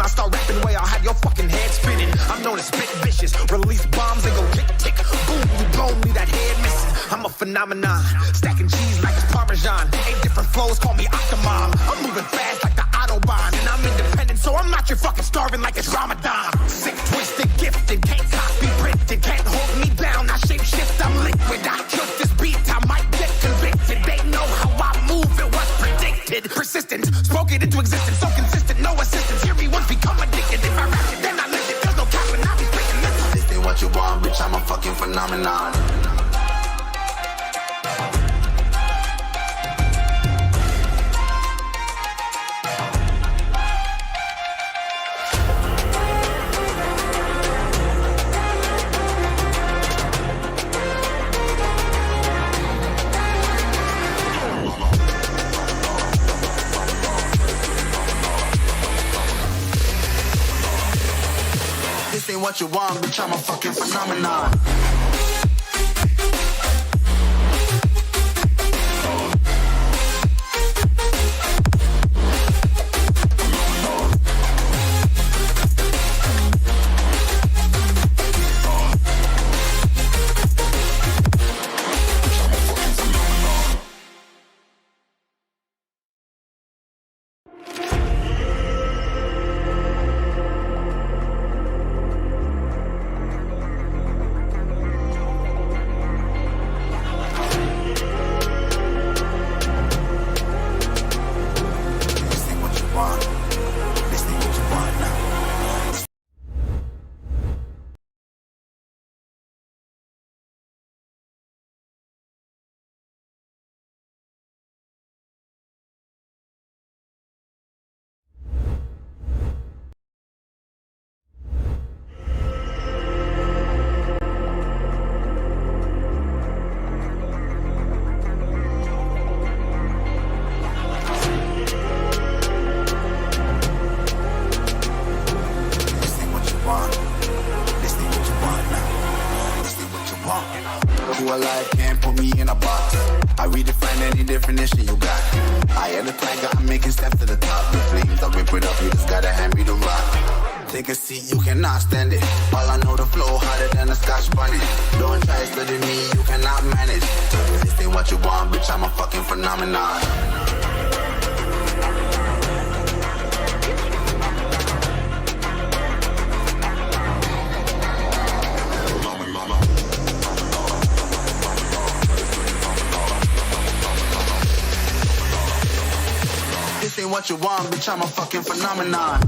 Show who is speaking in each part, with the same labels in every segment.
Speaker 1: I start rapping way, I'll have your fucking head spinning. I'm known as spit vicious, release bombs and go tick tick. Boom, you blow me, that head missing. I'm a phenomenon, stacking cheese like it's Parmesan. 8 different flows, call me Octomom. I'm moving fast like the Autobahn, and I'm independent, so I'm not your fucking starving like it's Ramadan. Sick, twisted, gifted, can't copy, printed, can't hold me down. I shape shift, I'm liquid. I killed this beat, I might get convicted. They know how I move, it was predicted. Persistent, spoke it into existence, so consistent, no assistance. Hear me once, become addicted. If I rap it, then I live it. There's no capping, I'll be spitting this.
Speaker 2: This ain't what you want, bitch, I'm a fucking phenomenon. This ain't what you want, bitch, I'm a fucking phenomenon. Who alive can't put me in a box. I redefine any definition you got. I am the tiger, I'm making steps to the top. The flames, I rip it up, you just gotta hand me the rock. Take a seat, you cannot stand it. All I know, the flow harder than a Scotch bonnet. Don't try studying me, you cannot manage. This ain't what you want, bitch, I'm a fucking phenomenon. This ain't what you want, bitch, I'm a fucking phenomenon.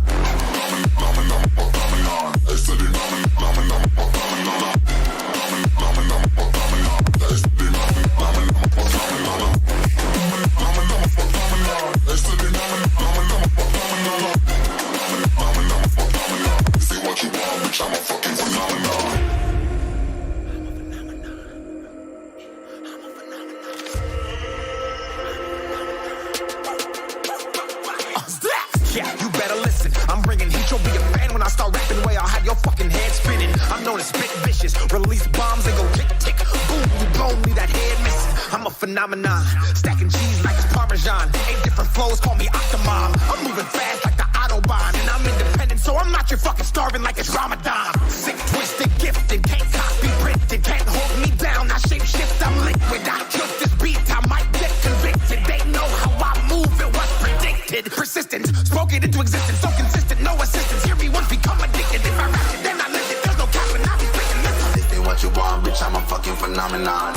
Speaker 1: Yeah, you better listen. I'm bringing heat, you'll be a fan when I start rapping way. I'll have your fucking head spinning. I'm known as spit vicious, release bombs and go tick tick. Boom, you blow me, that head missing. I'm a phenomenon, stacking cheese like it's Parmesan. 8 different flows, call me Octomom. I'm moving fast like the Autobahn, and I'm independent, so I'm not your fucking starving like it's Ramadan. Sick, twisted, gifted, can't copy, printed, can't hold me down. I shape shift, I'm liquid. I killed this beat, I might get convicted. They know how I move, it was predicted. Persistent, spoke it into existence, so consistent, no assistance. Hear me once, become addicted. If I rap it, then I live it. There's no capping, I'll be spitting this.
Speaker 2: This ain't what you want, bitch, I'm a fucking phenomenon.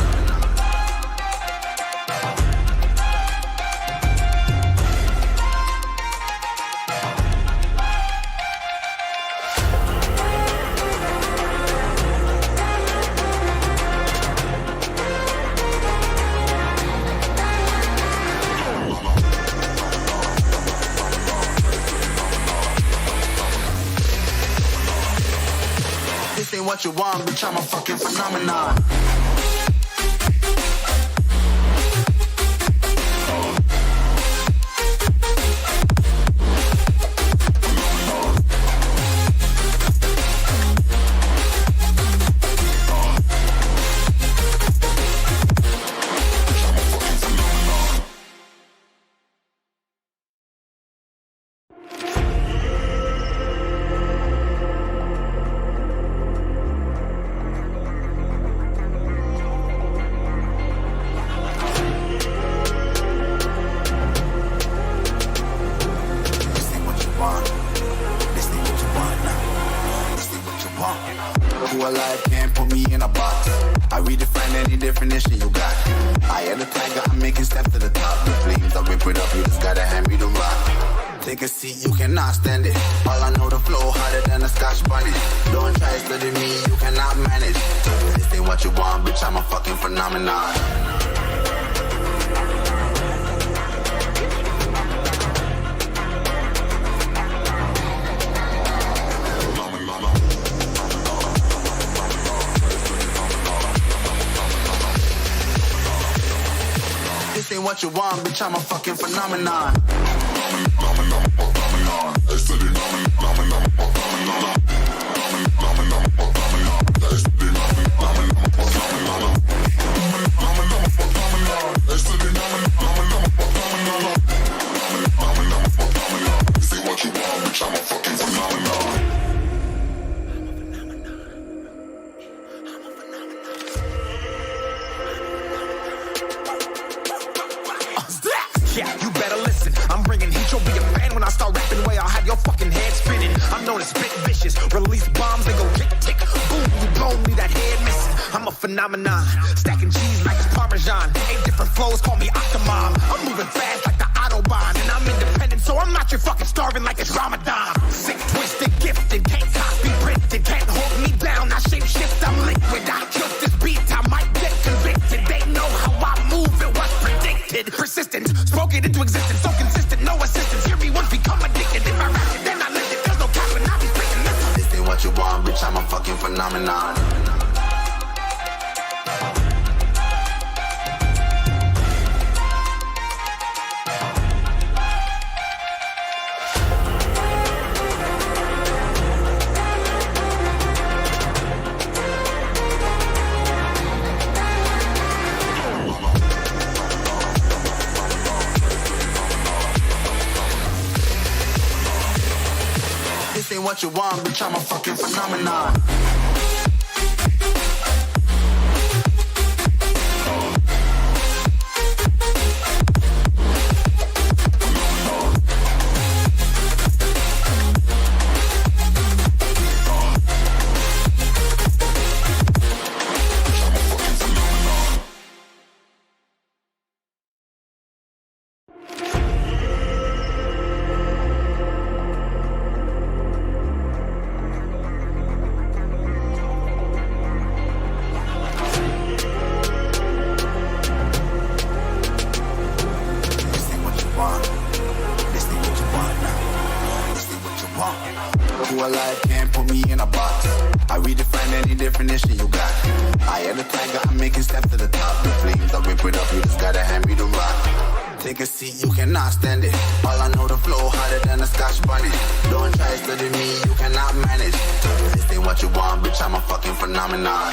Speaker 2: This ain't what you want, bitch, I'm a fucking phenomenon. alive, can't put me in a box. I redefine any definition you got. I am the tiger, I'm making steps to the top. The flames, I rip it up, you just gotta hand me the rock. Take a seat, you cannot stand it. All I know, the flow harder than a Scotch bonnet. Don't try study me, you cannot manage. This ain't what you want, bitch, I'm a fucking phenomenon. This ain't what you want, bitch, I'm a fucking phenomenon.
Speaker 1: Yeah, you better listen. I'm bringing heat, you'll be a fan when I start rapping. Way I'll have your fucking head spinning. I'm known as spit vicious, release bombs, they go tick tick. Boom, you blow me, that head missing. I'm a phenomenon, stacking cheese like it's Parmesan. 8 different flows, call me Octomom. I'm moving fast like the Autobahn, and I'm independent, so I'm not your fucking starving like it's Ramadan. Sick, twisted, gifted, can't copy, printed, can't hold me down. I shape shift, I'm liquid. I killed this beat, I might get convicted. They know how I move, it was predicted. Persistent, spoke it into existence, so consistent, no assistance. Hear me once, become addicted. If I rap it, then I live it. There's no cap when I be speaking this.
Speaker 2: This ain't what you want, bitch, I'm a fucking phenomenon. This ain't what you want, bitch, I'm a fucking phenomenon. Alive, can't put me in a box. I redefine any definition you got. I am the tiger, I'm making steps to the top. The flames, I rip it up, you just gotta hand me the rock. Take a seat, you cannot stand it. All I know, the flow harder than a Scotch bonnet. Don't try study me, you cannot manage. This ain't what you want, bitch, I'm a fucking phenomenon.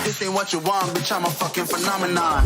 Speaker 2: This ain't what you want, bitch, I'm a fucking phenomenon.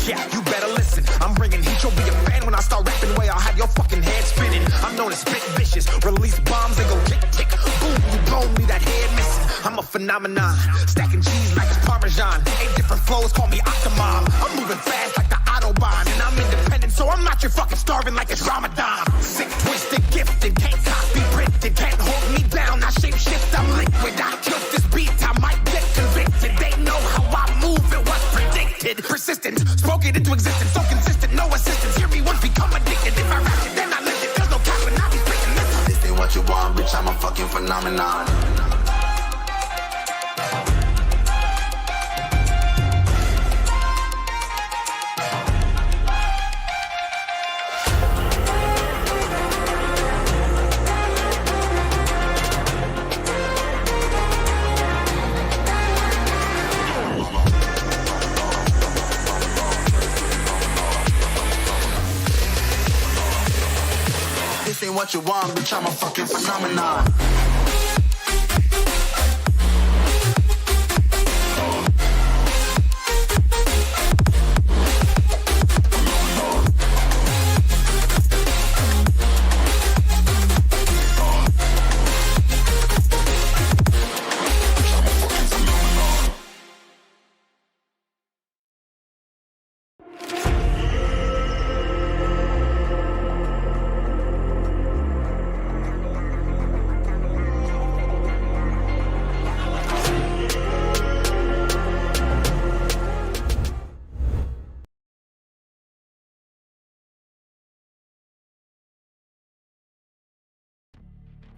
Speaker 1: Yeah, you better listen. I'm bringing heat, you'll be a fan when I start rapping. Way I'll have your fucking head spinning. I'm known as spit vicious, release bombs, they go tick tick. Boom, you blow me, that head missing. I'm a phenomenon, stacking cheese like it's Parmesan. 8 different flows, call me Octomom. I'm moving fast like the Autobahn, and I'm independent, so I'm not your fucking starving like it's Ramadan. Sick, twisted, gifted, can't copy, printed, can't hold me down. I shape shift, I'm liquid. I killed this beat, I might get convicted. They know how I move, it was predicted. Persistent, spoke it into existence, so consistent, no assistance. Hear me once, become addicted. If I rap it, then I live it. There's no cap when I be speaking this.
Speaker 2: This ain't what you want, bitch, I'm a fucking phenomenon. what you want, bitch, I'm a fucking phenomenon.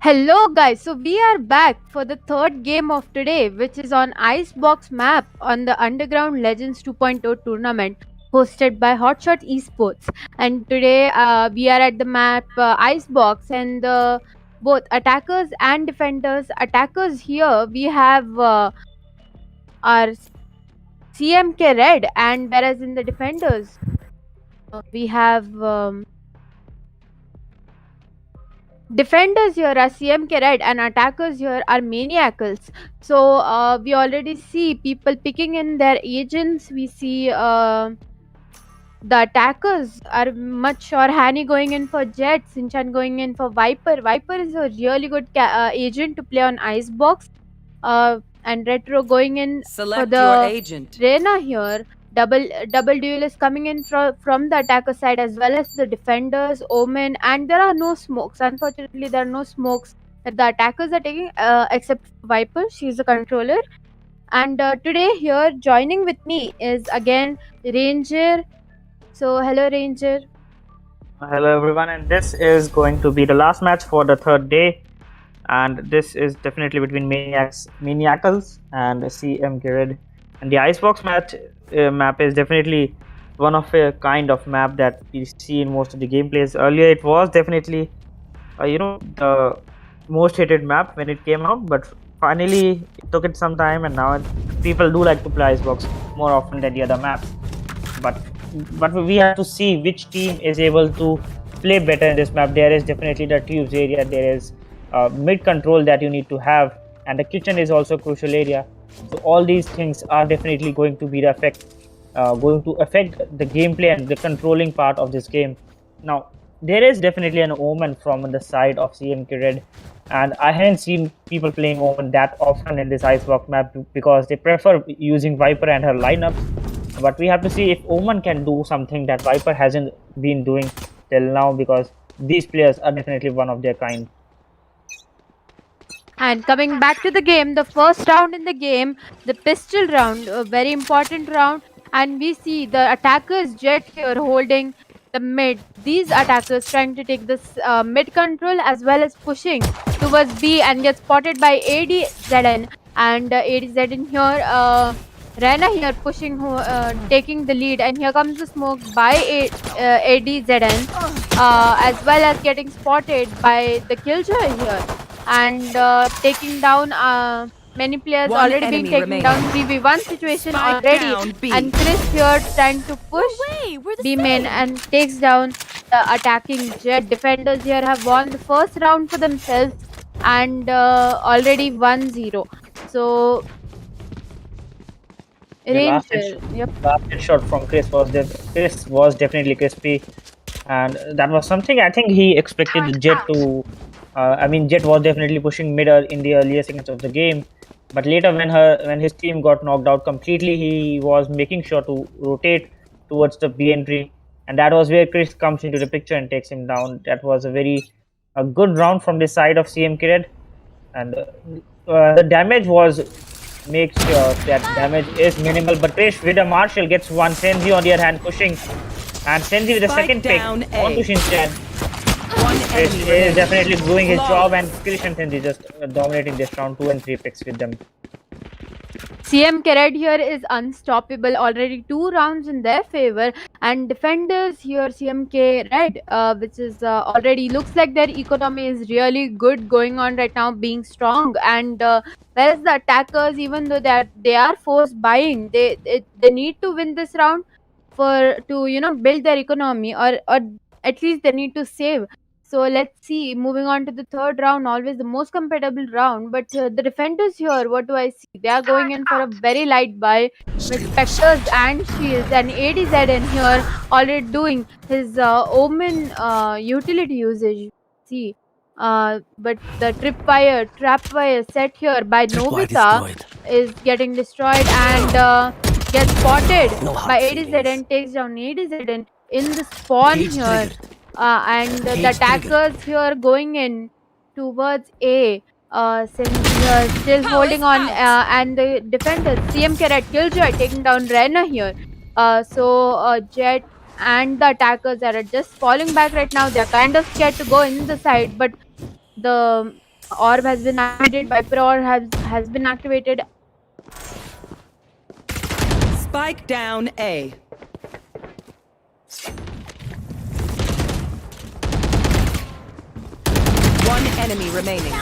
Speaker 3: Hello guys, so we are back for the third game of today, which is on Icebox map on the Underground Legends 2.0 tournament hosted by Hotshot Esports. And today we are at the map Icebox, and both attackers and defenders. Attackers here we have our CMK Red, and whereas in the defenders we have defenders here are CMK Red and attackers here are maniacals. So we already see people picking in their agents. We see the attackers are much sure. Hani going in for Jet, Sinchan going in for Viper. Viper is a really good agent to play on Icebox. And Retro going in
Speaker 4: Select
Speaker 3: for the
Speaker 4: your agent.
Speaker 3: Reyna here. Double duel is coming in from the attacker side as well as the defenders, Omen, and there are no smokes. Unfortunately, there are no smokes that the attackers are taking except Viper. She's the controller. And today here joining with me is again Ranger. So hello Ranger.
Speaker 5: Hello everyone, and this is going to be the last match for the third day, and this is definitely between Maniacals and CMK Red. And the Icebox map is definitely one of a kind of map that we see in most of the gameplays. Earlier it was definitely the most hated map when it came out, but finally it took it some time, and now people do like to play Icebox more often than the other maps. But we have to see which team is able to play better in this map. There is definitely the tubes area, there is mid control that you need to have, and the kitchen is also a crucial area. So all these things are definitely going to be affect the gameplay and the controlling part of this game. Now there is definitely an Omen from the side of CMK Red, and I haven't seen people playing Omen that often in this Icebox map because they prefer using Viper and her lineups. But we have to see if Omen can do something that Viper hasn't been doing till now, because these players are definitely one of their kind.
Speaker 3: And coming back to the game, the first round in the game, the pistol round, a very important round, and we see the attackers Jet here holding the mid. These attackers trying to take this mid control as well as pushing towards B and get spotted by ADZN. And ADZN here, Rena here pushing, taking the lead, and here comes the smoke by ADZN, as well as getting spotted by the Killjoy here, and taking down many players.
Speaker 4: One
Speaker 3: already being
Speaker 4: enemy
Speaker 3: taken
Speaker 4: remaining.
Speaker 3: down. 3v1 situation
Speaker 4: Spike
Speaker 3: already,
Speaker 4: down B.
Speaker 3: and Chris here trying to push B main and takes down the attacking Jet. Defenders here have won the first round for themselves and already 1-0. So
Speaker 5: The last
Speaker 3: Ranger, yep.
Speaker 5: shot from Chris was definitely crispy, and that was something I think he expected Jet to. Jet was definitely pushing mid in the earlier seconds of the game, but later when his team got knocked out completely, he was making sure to rotate towards the B entry, and that was where Chris comes into the picture and takes him down. That was a good round from the side of CMK Red, and the damage was. Make sure that damage is minimal, but Krish with a Marshall gets one. Senzi on the other hand pushing, and Senzi with the
Speaker 4: Spike
Speaker 5: second pick
Speaker 4: down A.
Speaker 5: onto Shinchan.
Speaker 4: One
Speaker 5: Krish
Speaker 4: enemy
Speaker 5: is
Speaker 4: remaining.
Speaker 5: definitely doing his
Speaker 4: Flawless.
Speaker 5: job, and Krish and Senzi just dominating this round. 2 and 3 picks with them.
Speaker 3: CMK Red here is unstoppable. Already 2 rounds in their favor, and defenders here CMK Red, which is already looks like their economy is really good going on right now, being strong. And whereas the attackers, even though they are forced buying, they need to win this round to build their economy, or at least they need to save. So let's see. Moving on to the third round, always the most compatible round. But the defenders here, what do I see? They are going in for a very light buy with specters and shields, and ADZ in here already doing his Omen utility usage. See, but the trapwire set here by Nobita is getting destroyed and gets spotted by ADZ and takes down ADZ in the spawn here. And the attackers here going in towards A. Since still holding on, and the defenders CMK Red Killjoy taking down Rena here. Jet and the attackers are just falling back right now. They're kind of scared to go in the side, but the orb has been activated. Viper orb has been activated.
Speaker 4: Spike down A. One enemy remaining.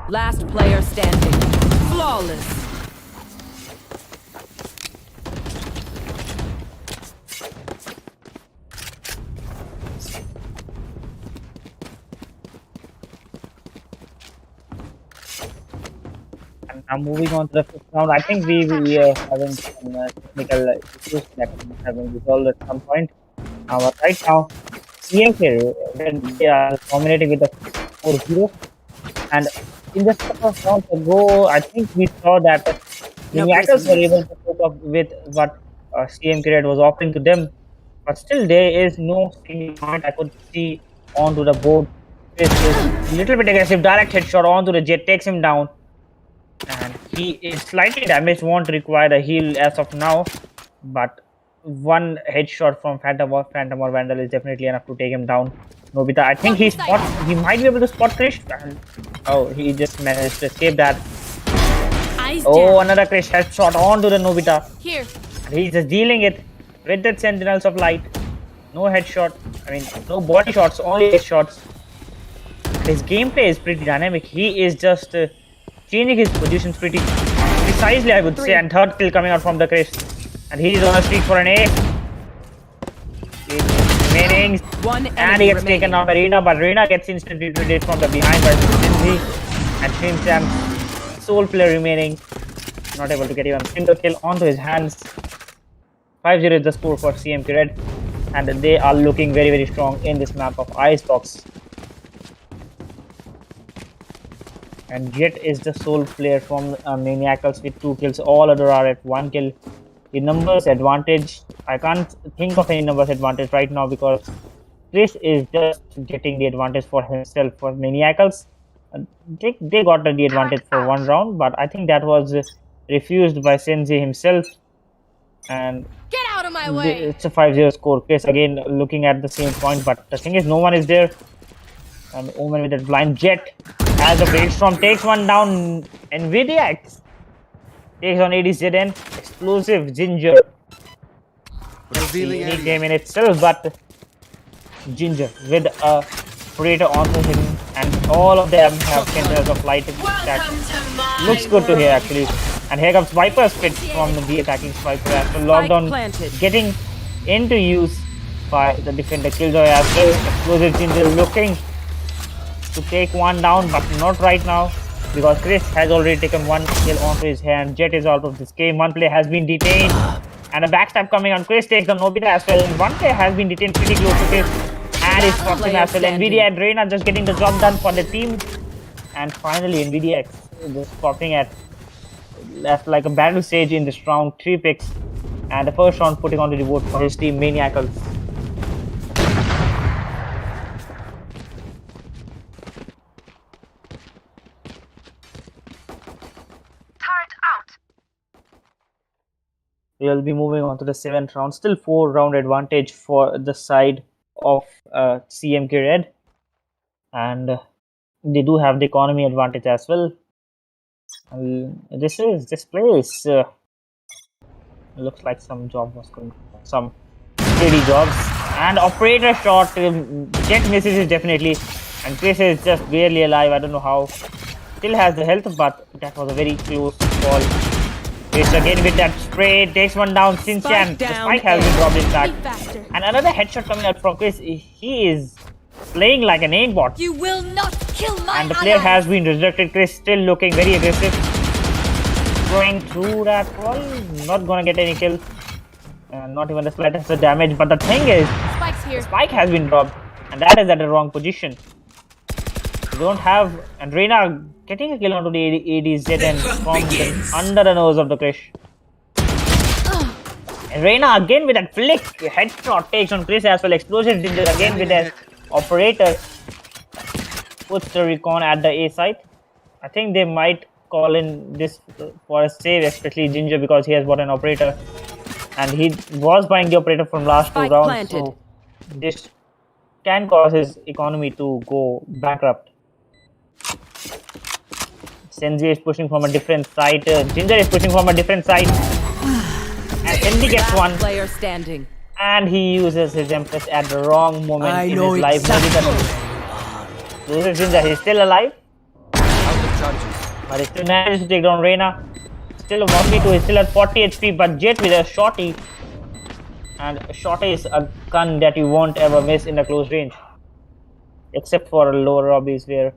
Speaker 4: Last player standing. Flawless.
Speaker 5: And now moving on to the fifth round, I think we are having some technical issues that have been resolved at some point. But right now, CMK, when they are dominating with the 4-0, and in just a couple of rounds ago, I think we saw that the Yakkers were able to cope up with what CMK was offering to them, but still there is no single point I could see onto the board. This is a little bit aggressive, direct headshot onto the Jet, takes him down, and he is slightly damaged, won't require a heal as of now, but one headshot from Phantom or Vandal is definitely enough to take him down. Nobita, I think he might be able to spot Krish, and oh, he just managed to escape that. Oh, another Krish headshot onto the Nobita.
Speaker 3: Here.
Speaker 5: And he's just dealing it with the Sentinels of Light. No headshot, I mean, no body shots, only headshots. His gameplay is pretty dynamic. He is just changing his positions pretty precisely, I would say. And third kill coming out from the Krish. And he's on a streak for an A. Remaining. And he gets taken down by Reena, but Reena gets instantly liquidated from the behind by Cindy. And Chimken, sole player remaining. Not able to get even a single kill onto his hands. 5-0 is the score for CMK Red. And they are looking very, very strong in this map of Icebox. And Jet is the sole player from Maniacals with 2 kills. All other are at 1 kill. The numbers advantage, I can't think of any numbers advantage right now because Chris is just getting the advantage for himself. For Maniacals, they got the advantage for 1 round, but I think that was refused by Senzi himself. And
Speaker 3: Get out of my way!
Speaker 5: It's a 5-0 score. Chris again looking at the same point, but the thing is, no one is there. And Omen with that blind Jet as a brainstorm takes one down. Nvidia takes on ADZN. Explosive Ginger. Unique game in itself, but Ginger with a Predator onto him, and all of them have Sentinels of Light. That looks good to hear actually. And here comes Viper's Pit from the attacking Viper after lockdown getting into use by the defender Killjoy as well. Explosive Ginger looking to take one down, but not right now. because Chris has already taken one kill onto his hand. Jet is out of this game. One player has been detained, and a backstab coming on. Chris takes the Nobita as well. And one player has been detained pretty close to Chris, and it's spots him as well. Nvidia and Reina just getting the job done for the team, and finally Nvidia just stopping at like a battle stage in this round. 3 picks, and the first round putting on the board for his team Maniacals. We'll be moving on to the 7th round. Still 4-round advantage for the side of CMK Red, and they do have the economy advantage as well. This place looks like some job was going on, some steady jobs, and operator shot. Jet misses it definitely, and Chris is just barely alive. I don't know how. Still has the health, but that was a very close call. Chris again with that spray, takes one down. Chimken, the spike has been dropped in fact, and another headshot coming out from Chris. He is playing like an aimbot.
Speaker 6: You will not kill my
Speaker 5: And the player has been resurrected. Chris still looking very aggressive. Going through that wall, not gonna get any kill. Not even the slightest damage. But the thing is,
Speaker 6: Spike's here.
Speaker 5: the spike has been dropped, and that is at the wrong position. You don't have, and Reina getting a kill onto the ADZ and from under the nose of the Krish. And Reina again with that flick headshot takes on Chris as well. Explosion Ginger again with that operator. Puts the recon at the A site. I think they might call in this for a save, especially Ginger, because he has bought an operator. And he was buying the operator from last 2 rounds. So this can cause his economy to go bankrupt. Senzi is pushing from a different side. Ginger is pushing from a different side. And Senzi gets one.
Speaker 4: Player standing.
Speaker 5: And he uses his Empress at the wrong moment in his life. Loses Ginger. He's still alive. But he still managed to take down Reina. Still a 1v2. He's still at 40 HP. But Jet with a shotty. And a shotty is a gun that you won't ever miss in the close range. Except for lower lobbies where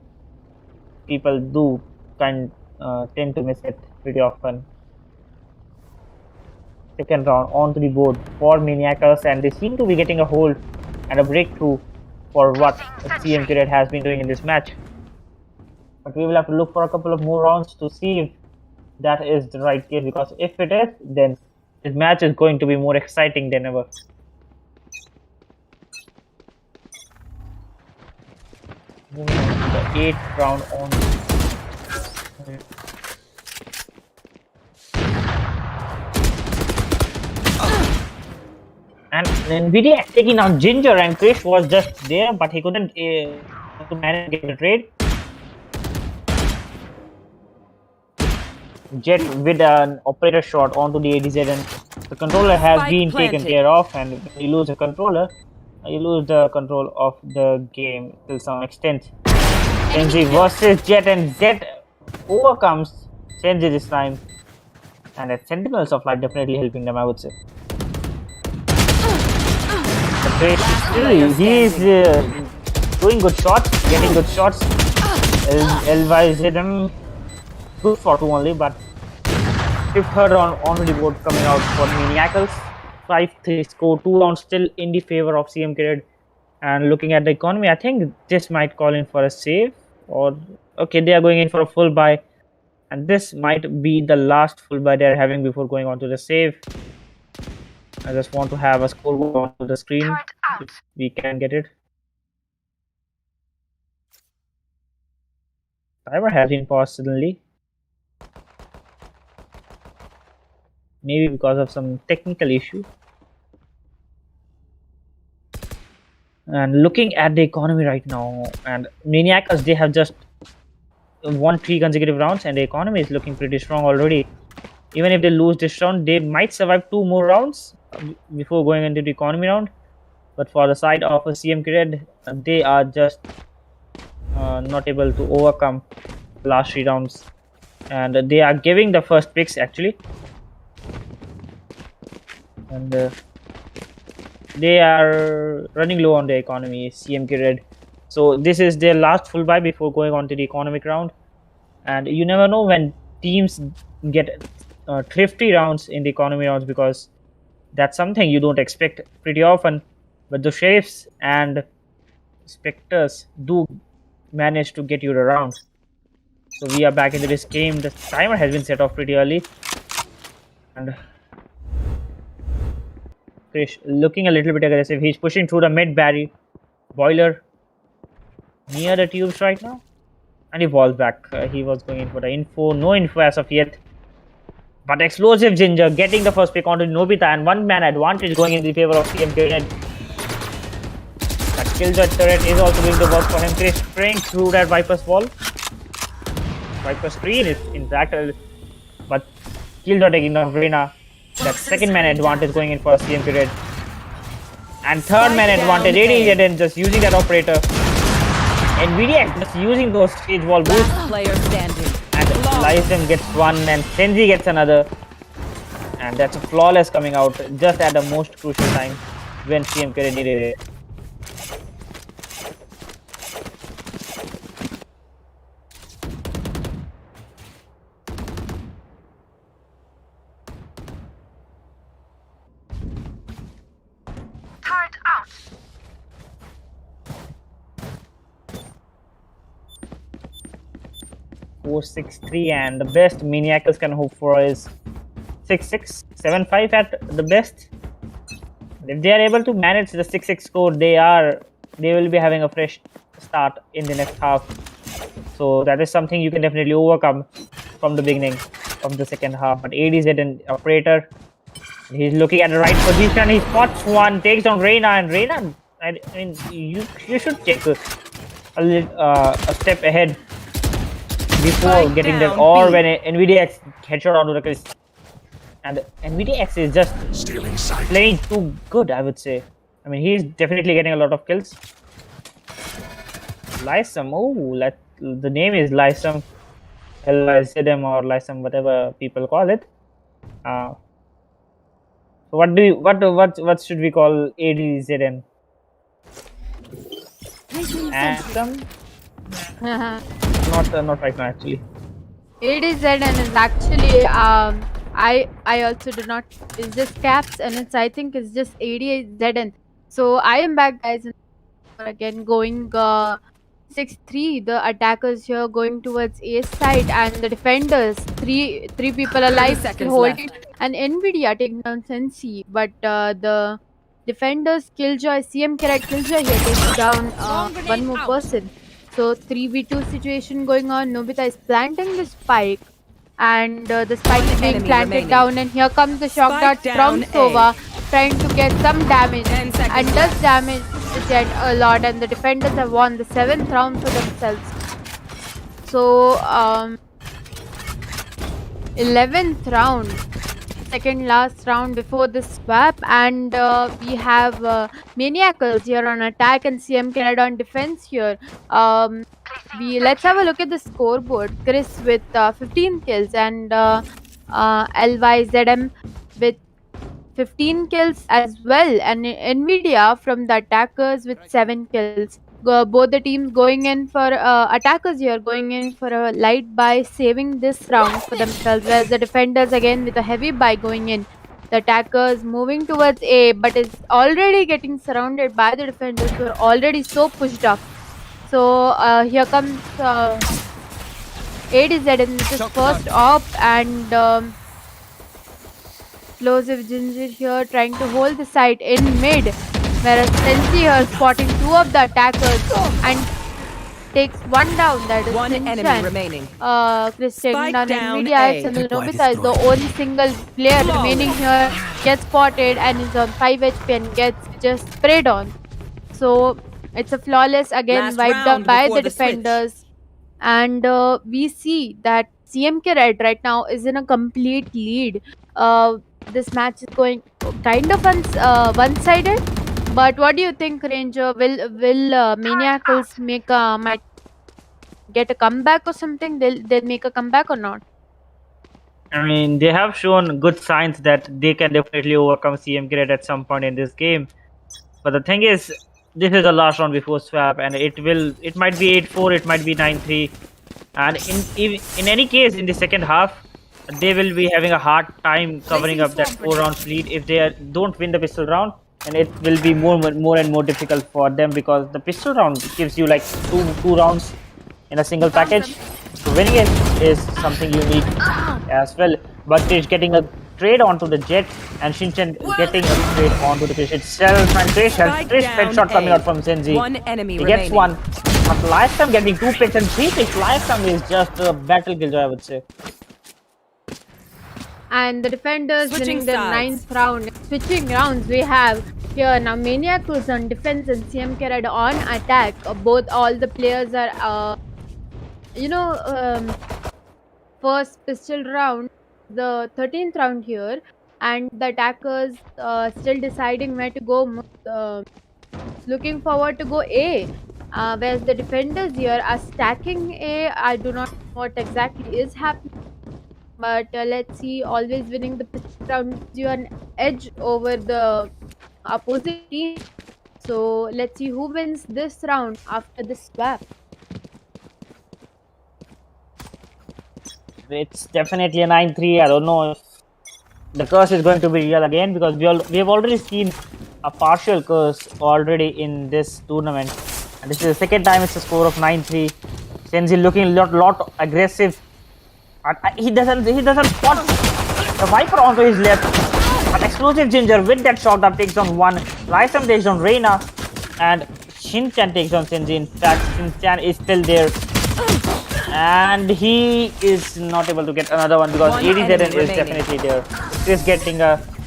Speaker 5: people do tend to miss it pretty often. Second round onto the board for Maniacals, and they seem to be getting a hold and a breakthrough for what CMK Red has been doing in this match. But we will have to look for a couple of more rounds to see if that is the right case, because if it is, then this match is going to be more exciting than ever. Moving on to the 8th round on. And Nvidia taking out Ginger, and Krish was just there, but he couldn't manage to get the trade. Jet with an operator shot onto the ADZ, and the controller has been taken care of. And when you lose a controller, you lose the control of the game till some extent. Senzi versus Jet, and Jet overcomes Senzi this time. And the Sentinels of Light definitely helping them, I would say. He is doing good shots, getting good shots. Elva is him good for 2 only, but 5th round on the board coming out for Maniacals. 5-3 score, 2 rounds still in the favor of CMK Red. And looking at the economy, I think this might call in for a save, or okay, they are going in for a full buy, and this might be the last full buy they are having before going on to the save. I just want to have a score on the screen if we can get it. Timer has been paused suddenly. Maybe because of some technical issue. And looking at the economy right now, and Maniacals, they have just won 3 consecutive rounds, and the economy is looking pretty strong already. Even if they lose this round, they might survive 2 more rounds before going into the economy round. But for the side of CMK Red, they are just not able to overcome the last 3 rounds, and they are giving the first picks actually, and they are running low on the economy, CMK Red. So this is their last full buy before going on to the economic round, And you never know when teams get thrifty rounds in the economy rounds, because that's something you don't expect pretty often. But the sheriffs and specters do manage to get you around. So we are back into this game. The timer has been set off pretty early, and Krish looking a little bit aggressive. He's pushing through the mid barrier. Boiler near the tubes right now, and he falls back. He was going in for the info. No info as of yet. But explosive Ginger getting the first pick onto Nobita, and one man advantage going in the favor of CMK. That Killjoy turret is also doing the work for him. Chris spraying through that Viper's wall. Viper's screen is in fact, but Killjoy taking down Reina. That second man advantage going in for CMK Red. And third man advantage, AD just using that operator. NVIDIA just using those stage wall boosts.
Speaker 4: Player standing.
Speaker 5: And Lysem gets one and Senzi gets another. And that's a flawless coming out just at the most crucial time when CMK Red needed it.
Speaker 1: Turret out.
Speaker 5: 4-6-3, and the best Maniacals can hope for is 6-6, 7-5 at the best. If they are able to manage the 6-6 score, they will be having a fresh start in the next half. So that is something you can definitely overcome from the beginning of the second half. But AD is an operator. He's looking at the right position. He spots one, takes down Reina, and Reina, I mean, you should take a step ahead before getting them, or when NVIDIA headshot onto the Chris. And NVIDIA is just playing too good, I would say. I mean, he's definitely getting a lot of kills. Lysem, the name is Lysem, LYZM or Lysem, whatever people call it. So what should we call ADZN? Anthem? Not right now actually.
Speaker 3: ADZN is actually I also do not, it's just caps, and it's, I think it's just ADZN. So I am back, guys, and again going 6-3. The attackers here going towards A side, and the defenders three people alive
Speaker 4: seconds
Speaker 3: holding,
Speaker 4: left.
Speaker 3: and NVIDIA taking down Sensi, but the defenders Killjoy, CMK Red Killjoy here takes down one more person. So 3v2 situation going on. Nobita is planting the spike, and the spike is being
Speaker 4: enemy
Speaker 3: planted
Speaker 4: remaining.
Speaker 3: down, and here comes the shock
Speaker 4: Spike
Speaker 3: dart from
Speaker 4: down A.
Speaker 3: Sova, trying to get some damage,
Speaker 4: 10 seconds
Speaker 3: and does damage the Jet a lot, and the defenders have won the 7th round for themselves. So 11th round, second last round before the swap, and we have Maniacals here on attack and CMK Red on defense here. Let's have a look at the scoreboard. Chris with 15 kills, and LYZM with 15 kills as well, and NVIDIA from the attackers with 7 kills. Both the teams going in for attackers here going in for a light buy, saving this round for themselves, whereas the defenders again with a heavy buy going in. The attackers moving towards A, but is already getting surrounded by the defenders who are already so pushed up. So here comes ADZN with his first op, and explosive Ginger here trying to hold the site in mid, whereas Sensi here spotting 2 of the attackers and takes one down. That is
Speaker 4: One enemy
Speaker 3: Chimken.
Speaker 4: remaining.
Speaker 3: Chris taking
Speaker 4: Spike
Speaker 3: down
Speaker 4: down
Speaker 3: NVIDIA,
Speaker 4: A.
Speaker 3: and Nobita is the only single player remaining here, gets spotted and is on 5 HP and gets just sprayed on. So it's a flawless again,
Speaker 4: Last
Speaker 3: wiped out
Speaker 4: round
Speaker 3: by
Speaker 4: before
Speaker 3: the
Speaker 4: the switch.
Speaker 3: defenders. And we see that CMK Red right now is in a complete lead. This match is going kind of one-sided. But what do you think, Ranger? Will Maniacals might get a comeback or something? They'll make a comeback or not?
Speaker 5: I mean, they have shown good signs that they can definitely overcome CMK Red at some point in this game. But the thing is, this is the last round before swap, and it might be 8-4, it might be 9-3. And in any case, in the second half, they will be having a hard time covering up that 4 round lead. If they don't win the pistol round, and it will be more and more difficult for them, because the pistol round gives you like two rounds in a single package. So winning it is something you need as well. But it's getting a trade onto the Jet, and Chimken getting a trade onto the Krish itself. And Krish headshot coming out from Zenzi.
Speaker 4: One enemy
Speaker 5: He gets
Speaker 4: remaining.
Speaker 5: one. But lifetime getting 2 picks and 3 picks. Lifetime is just a battle killjoy, I would say.
Speaker 3: And the defenders
Speaker 4: Switching
Speaker 3: winning the
Speaker 4: sides.
Speaker 3: 9th round. Switching rounds, we have here now Maniacals on defense and CMK Red on attack. All the players are, first pistol round, the 13th round here, and the attackers still deciding where to go. Looking forward to go A. Whereas the defenders here are stacking A. I do not know what exactly is happening. But let's see, always winning the pistol round gives you an edge over the opposing team. So let's see who wins this round after this swap.
Speaker 5: It's definitely a 9-3. I don't know if the curse is going to be real again, because we have already seen a partial curse already in this tournament. And this is the second time it's a score of 9-3. Senzi looking a lot aggressive. And he doesn't spot the Viper onto his left. An explosive Ginger with that shot that takes on one. Lysam takes on Reina, and Chimken takes on Senzi. In fact, Chimken is still there, and he is not able to get another one because
Speaker 4: One
Speaker 5: 87
Speaker 4: enemy
Speaker 5: is
Speaker 4: remaining.
Speaker 5: definitely there.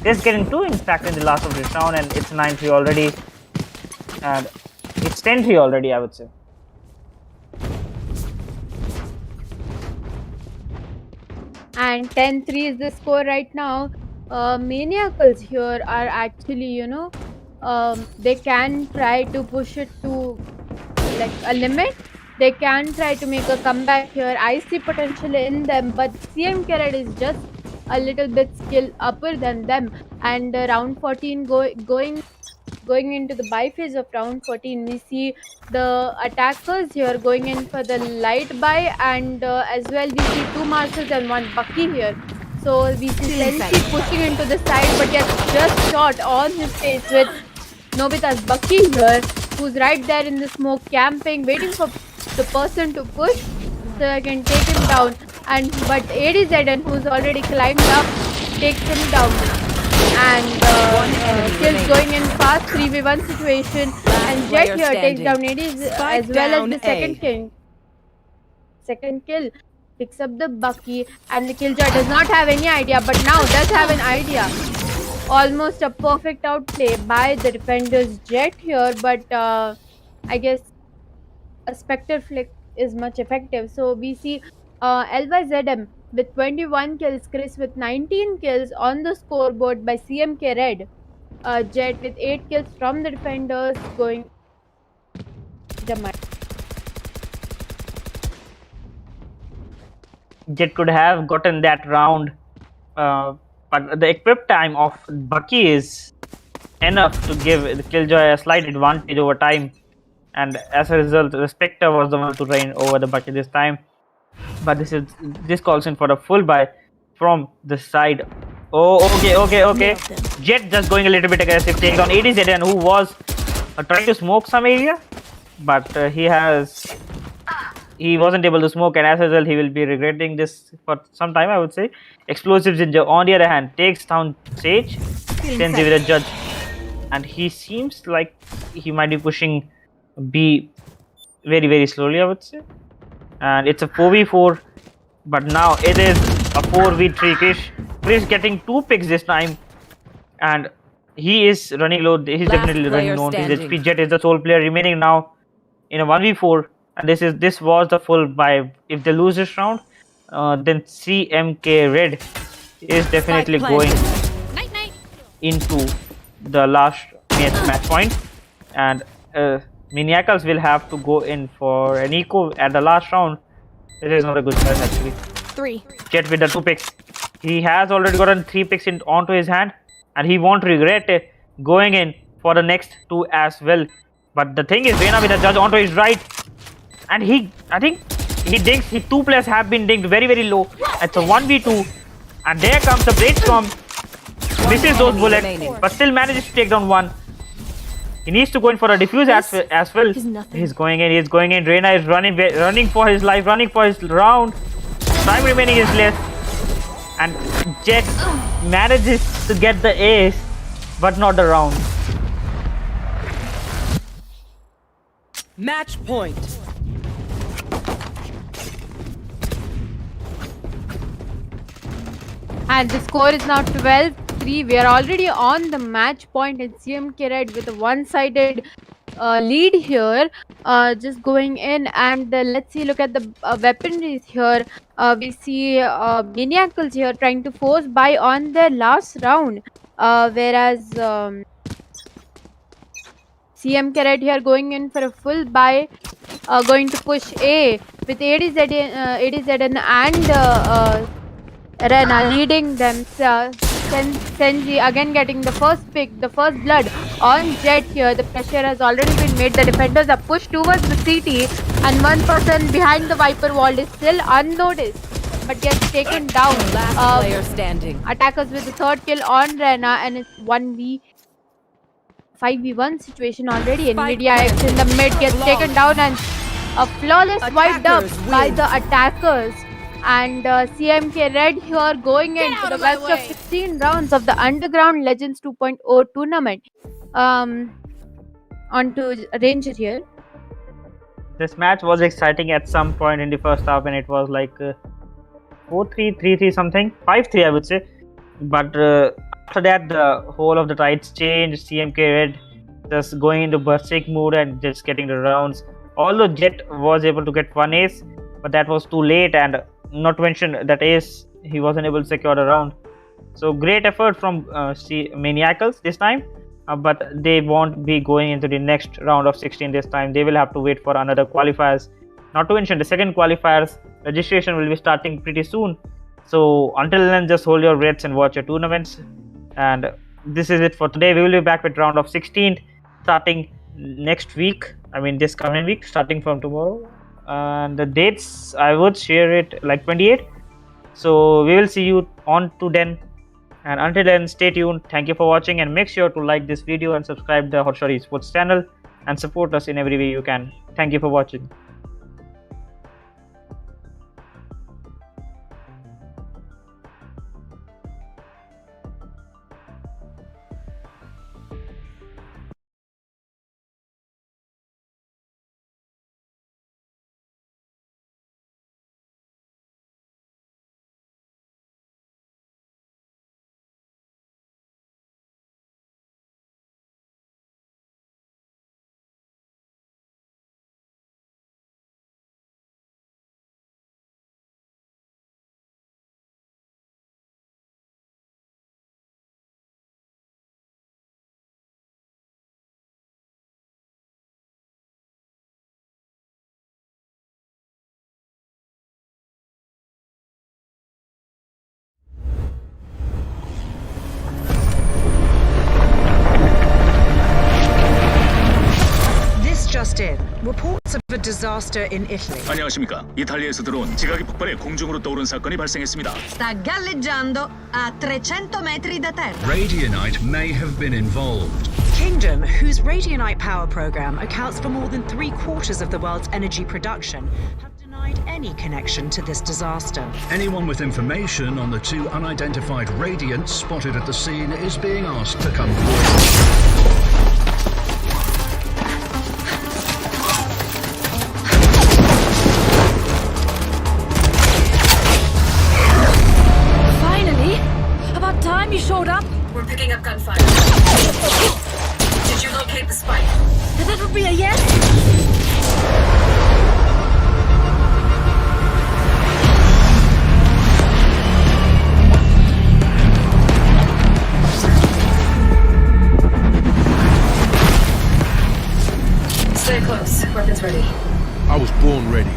Speaker 5: He's getting 2 in fact in the last of this round, and it's 9-3 already, and it's 10-3 already, I would say.
Speaker 3: And 10-3 is the score right now. Maniacals here are actually, they can try to push it to like a limit. They can try to make a comeback here. I see potential in them, but CM Red is just a little bit skill upper than them. And round 14 going into the buy phase of round 14, we see the attackers here going in for the light buy, and as well we see 2 masters and 1 Bucky here. So we see Sensi pushing into the side, but gets just shot on his face with Nobita's Bucky here, who's right there in the smoke, camping, waiting for the person to push so I can take him down. But ADZN, who's already climbed up, takes him down. And kills going in fast 3v1 situation, and Jet here takes down ADZ as well as the second kill. Picks up the Bucky, and the Killjoy does not have any idea, but now does have an idea. Almost a perfect outplay by the defenders Jet here, but I guess a Spectre flick is much effective. So we see LYZM with 21 kills, Chris with 19 kills on the scoreboard by CMK Red. Jet with 8 kills from the defenders going the match.
Speaker 5: Jet could have gotten that round, but the equip time of Bucky is enough to give the Killjoy a slight advantage over time, and as a result, the Spectre was the one to reign over the Bucky this time. But this calls in for a full buy from the side. Oh, okay. Jet just going a little bit aggressive, takes on ADZN, who was trying to smoke some area, but he wasn't able to smoke, and as a result, he will be regretting this for some time, I would say. Explosive Ginger, on the other hand, takes down Sage, sends him with a judge, and he seems like he might be pushing B very, very slowly, I would say. And it's a 4v4, but now it is a 4v3. Krish getting 2 picks this time, and he is running low. He's definitely running low. His HP. Jet is the sole player remaining now in a 1v4, and this was the full buy. If they lose this round, then CMK Red is definitely going into the last match point, and Maniacals will have to go in for an eco at the last round. It is not a good choice actually.
Speaker 4: 3.
Speaker 5: Jet with the 2 picks. He has already gotten 3 picks onto his hand, and he won't regret it going in for the next 2 as well. But the thing is, Reina with a judge onto his right, and I think he dinks. 2 players have been dinked very, very low. It's a 1v2. And there comes the brainstorm. Misses those bullets, but still manages to take down one. He needs to go in for a defuse as well. He's going in. Reyna is running for his life, running for his round. Time remaining is less. And Jet manages to get the ace, but not the round.
Speaker 4: Match point.
Speaker 3: And the score is now 12-3. We are already on the match point, and CMK Red with a one-sided lead here. Just going in, and let's see. Look at the weaponry here. We see Maniacals here trying to force buy on their last round, whereas CMK Red here going in for a full buy, going to push A with ADZN and Rena leading them. Senji again getting the first pick, the first blood on Jet here. The pressure has already been made. The defenders are pushed towards the CT, and one person behind the Viper wall is still unnoticed, but gets taken down.
Speaker 4: Last player standing.
Speaker 3: Attackers with the third kill on Rena, and it's 5v1 situation already. Nvidia X in the mid gets taken down, and a flawless wiped up by the attackers. And CMK Red here going into the best of 16 rounds of the Underground Legends 2.0 tournament. Onto Ranger here.
Speaker 5: This match was exciting at some point in the first half, and it was like 4-3, 3-3 something, 5-3 I would say. But after that, the whole of the tides changed. CMK Red just going into Berserk mood and just getting the rounds. Although Jet was able to get one ace, but that was too late, and not to mention that ace, he wasn't able to secure the round. So great effort from Maniacals this time, but they won't be going into the next round of 16 this time. They will have to wait for another qualifiers. Not to mention the second qualifiers registration will be starting pretty soon. So until then, just hold your breaths and watch your tournaments. And this is it for today. We will be back with round of 16 starting next week. I mean this coming week, starting from tomorrow. And the dates, I would share it like 28. So we will see you on to then, and until then, stay tuned. Thank you for watching, and make sure to like this video and subscribe the Hotshot Esports channel and support us in every way you can. Thank you for watching.
Speaker 6: Just in, reports of a disaster in Italy.
Speaker 7: 안녕하십니까. 이탈리아에서 들어온 지각이 폭발해 공중으로 떠오른 사건이 발생했습니다.
Speaker 6: Sta galleggiando a 300 metri da terra.
Speaker 8: Radionite may have been involved.
Speaker 6: Kingdom, whose Radionite power program accounts for more than 3/4 of the world's energy production, have denied any connection to this disaster.
Speaker 8: Anyone with information on the 2 unidentified radiants spotted at the scene is being asked to come forward.
Speaker 9: You showed up?
Speaker 6: We're picking up gunfire. Did you locate the spike?
Speaker 9: That would be a yes?
Speaker 6: Stay close. Weapons ready.
Speaker 10: I was born ready.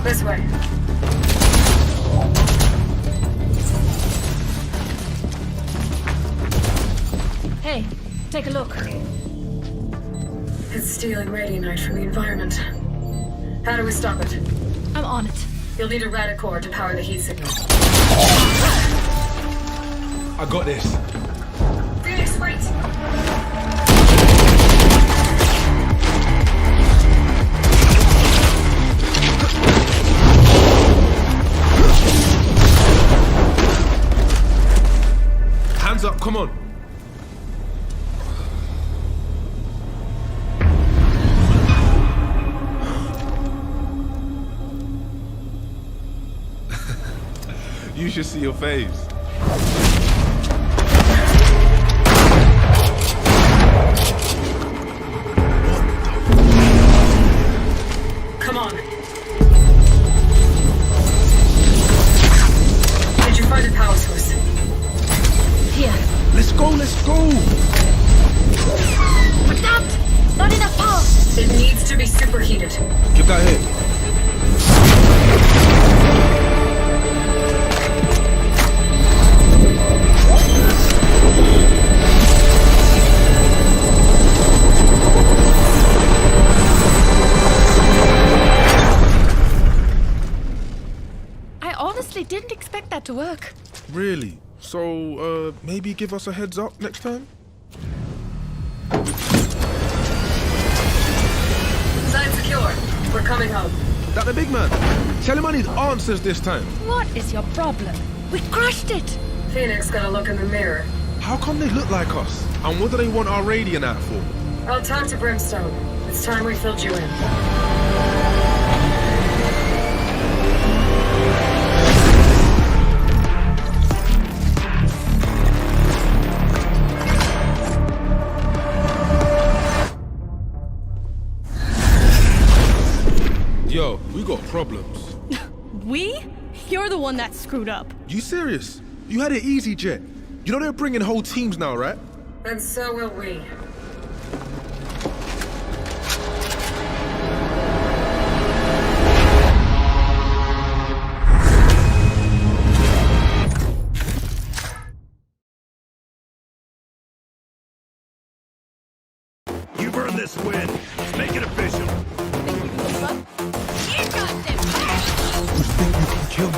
Speaker 6: This way.
Speaker 9: Hey, take a look. It's stealing radianite from the environment. How do we stop it?
Speaker 11: I'm on it.
Speaker 9: You'll need a radicore to power the heat signal.
Speaker 10: I got this.
Speaker 9: Phoenix, wait!
Speaker 10: Hands up, come on. You should see your face.
Speaker 9: Come on. Did you find a power source?
Speaker 11: Here.
Speaker 10: Let's go, let's go.
Speaker 11: But not enough power.
Speaker 9: It needs to be superheated.
Speaker 10: Give that hit.
Speaker 11: I honestly didn't expect that to work.
Speaker 10: Really? So, maybe give us a heads up next time?
Speaker 9: Side secure. We're coming home.
Speaker 10: That the big man. Tell him I need answers this time.
Speaker 11: What is your problem? We crushed it.
Speaker 9: Phoenix got a look in the mirror.
Speaker 10: How come they look like us? And what do they want our radiant at for?
Speaker 9: I'll talk to Brimstone. It's time we filled you in.
Speaker 10: Yo, we got problems.
Speaker 11: We? You're the one that screwed up.
Speaker 10: You serious? You had it easy, Jet. You know they're bringing whole teams now, right?
Speaker 9: And so will we.
Speaker 12: You've earned this win. Make it official.
Speaker 11: You got this.
Speaker 12: You think you can kill me?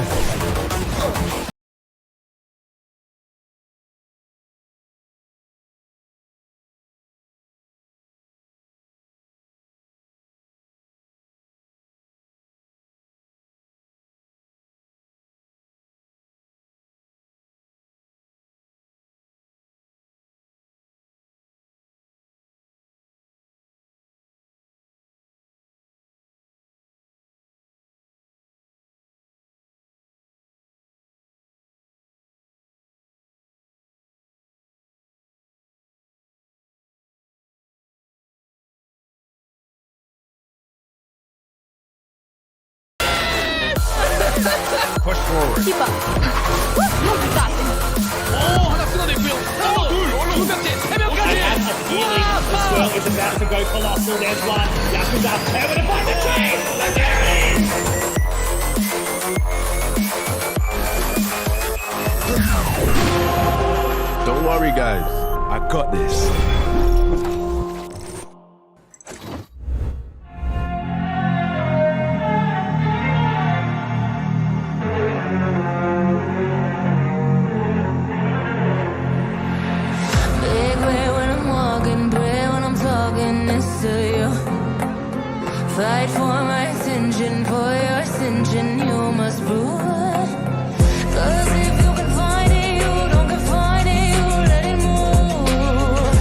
Speaker 10: Push forward.
Speaker 11: Keep up. You got this.
Speaker 13: 하나 끊어냈고요. 하나, 둘, 두 명째, 세 명까지.
Speaker 14: Well, is about to go colossal. There's one. Yakuza able to find the chain. And there it is.
Speaker 10: Don't worry, guys. I got this.
Speaker 15: Fight for my ascension, for your ascension, you must rule. Cause if you can find it, you don't confine it, you let it move.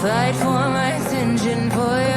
Speaker 15: Fight for my attention, for